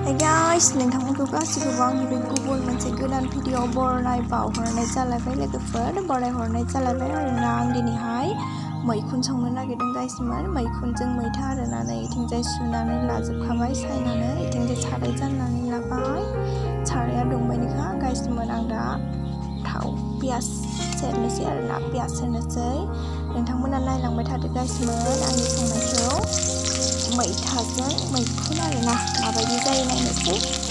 Hey guys, नोंथांमोनखौ गासिबो आंनिफ्राय गुबुन मोनसे गोदान भिडिअ बरायनाय बावहरनाय जालायबाय लोगोफोर बरायहरनाय जालायबाय आरोना आं दिनैहाय मैखुन संनो नागिरदों गाइसमोन मैखुनजों मैथा आरोना नै इथिंजाय सुनानै लाजोबखाबाय सायनानै इथिंजाय साराय जाननानै लाबाय साराया दुंबायनिखा गाइसमोन आं दा थाव पियास सेरनोसै आरोना पियास होनोसै नोंथांमोना नायलांबाय थादो गाइसमोन आंनि संनायखौ मैथाजों मैखुन आरोना माबायदि जायो नायनोसै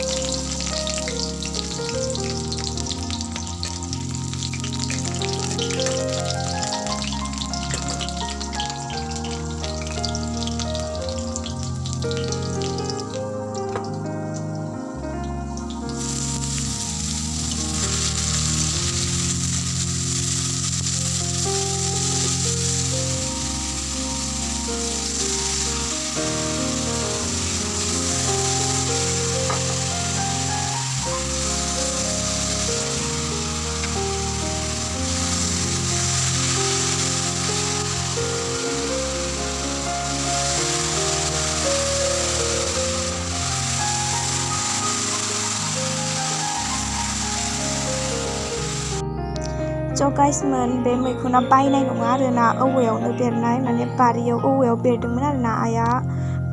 गाइसमोन बे मैखुना बायनाय नङा आरोना औवायावनो बेरनाय माने बारियाव औवायाव बेरदोंमोन आरोना आइया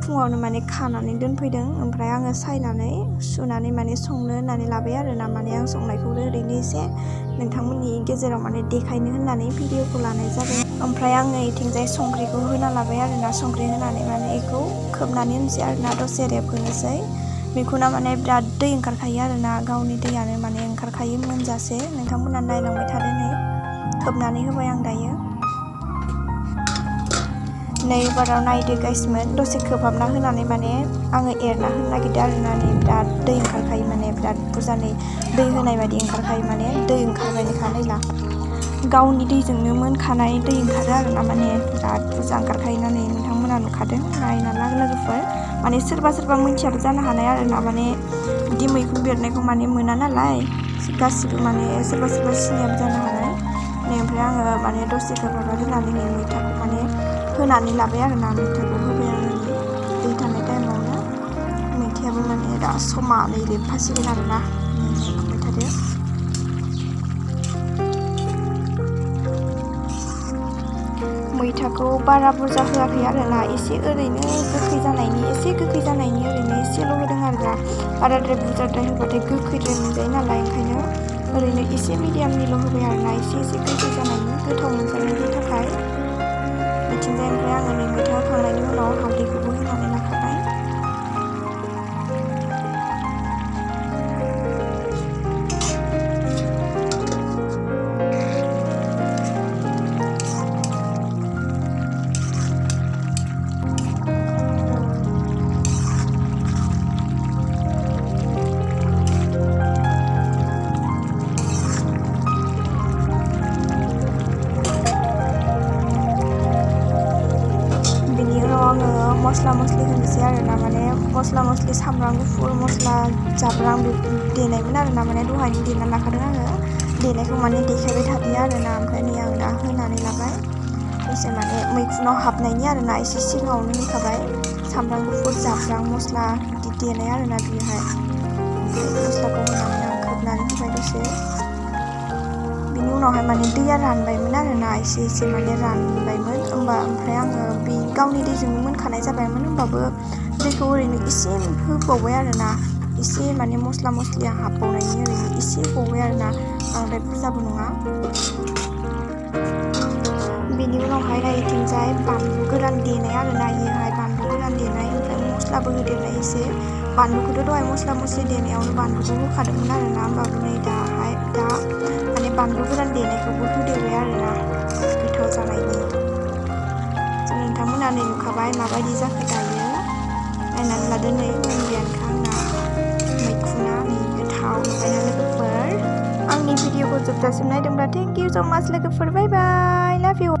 फुङावनो माने खानानै दोनफैदों ओमफ्राय आङो सायनानै सुनानै माने संनो होननानै लाबाय आरोना माने आं संनायखौ ओरैनो एसे नोंथांमोननि गेजेराव माने देखायनो होननानै भिडिअखौ लानाय जादों ओमफ्राय आङो इथिंजाय संख्रिखौ होना लाबाय आरोना संख्रि होनानै माने बेखौ खोबनानै होनोसै आरोना दसे रेबहोनोसै मैखुना माने बिराद दै ओंखारखायो आरोना गावनि दैयानो माने ओंखारखायो मोनजासे नोंथांमोना नायलांबाय थादो नै खोबनानै होबाय आं दायो नै एबाराव नायदो गाइसमोन दसे खोबहाबना होनानै माने आङो एरना होनो नागिरदों आरोना नै बिराद दै ओंखारखायो माने बिराद बुरजा नै दै होनाय बायदि ओंखारखायो माने दै ओंखारबायनोखा नायला गावनि दैजोंनो मोनखानाय दै ओंखारो आरोना माने बिराद बुरजा ओंखारखायो होननानै नोंथांमोना नुखादों नायना लोगोफोर माने सोरबा मिथियाबो जानो हानाय आरोना माने बिदि मैखुन बेरनायखौ माने मोना नालाय गासिबो माने सोरबा सिनायाबो जानो हानाय नै ओमफ्राय आङो माने दसे खोबहाबना दोननानै नै मैथाखौ माने होनानै लाबाय आरोना मैथाखौ होबाय आङो दै थानाय टाइमावनो मैथायाबो माने दा समा नै रेबफासिगोन आरोना नायलांबाय थादो मैथाखौ बारा बुरजा होआखै आरोना एसे ओरैनो गोखै जानायनि ओरैनो एसेल' होदों आरोना बाराद्राय बुरजाद्राय होबाथाय गोखैद्राय मोनजायो नालाय ओंखायनो ओरैनो एसे मिडियामनिल' होबाय आरोना एसे गोखै जानायनि गोथाव मोनजानायनि थाखाय बिथिंजाय ओमफ्राय आङो नै मैथा होखांनायनि उनाव हालदैखौबो होनानै लाखाबाय मस्ला मस्लि होनोसै आरोना माने मस्ला मस्लि सामब्राम गुफुर मस्ला जाब्रां देनायमोन आरोना माने दहायनो देना लाखादों आङो देनायखौ माने देखायबाय थादों आरोना ओमफ्राय नै आं दा होनानै लाबाय एसे माने मैखुनाव हाबनायनि आरोना एसे सिगाङावनो होखाबाय सामब्राम गुफुर जाब्रां मस्ला बिदि देनाय आरोना बेहाय ओमफ्राय मस्लाखौ होनानै आं खोबनानै होबाय दसे बिनि उनावहाय माने दैया रानबायमोन आरोना एसे माने रानबायमोन ओमफ्राय आङो बे गावनि दैजोंनो मोनखानाय जाबायमोन होमबाबो दैखौ ओरैनो एसे होबावबाय आरोना एसे माने मस्ला मस्लिया हाबबावनायनि ओरैनो एसे होबावबाय आरोना बांद्राय बुरजाबो नङा बेनि उनावहाय नायथिंजाय बानलु गोरान देनाय आरोना इयोहाय बानलु गोरान देनाय ओमफ्राय मस्लाबो होदेरनाय एसे बानलुखौथ' दहाय मस्ला मस्लि देनायावनो बानलुखौ होखादोंमोन आरोना होमबाबो नै दा माने बानलु गोरान देनायखौबो होदेरबाय आरोना गोथाव जानायनि नोंथांमोना नै नुखाबाय माबायदि जाखो दायो नायनानै लादो नै मोनबायानोखा आंना मैखुना नै गोथाव नुबायना लोगोफोर आंनि भिडिअखौ जोबजासिम नायदोंब्ला थेंक इउ स' माच लोगोफोर बाय बाय लाभ इउ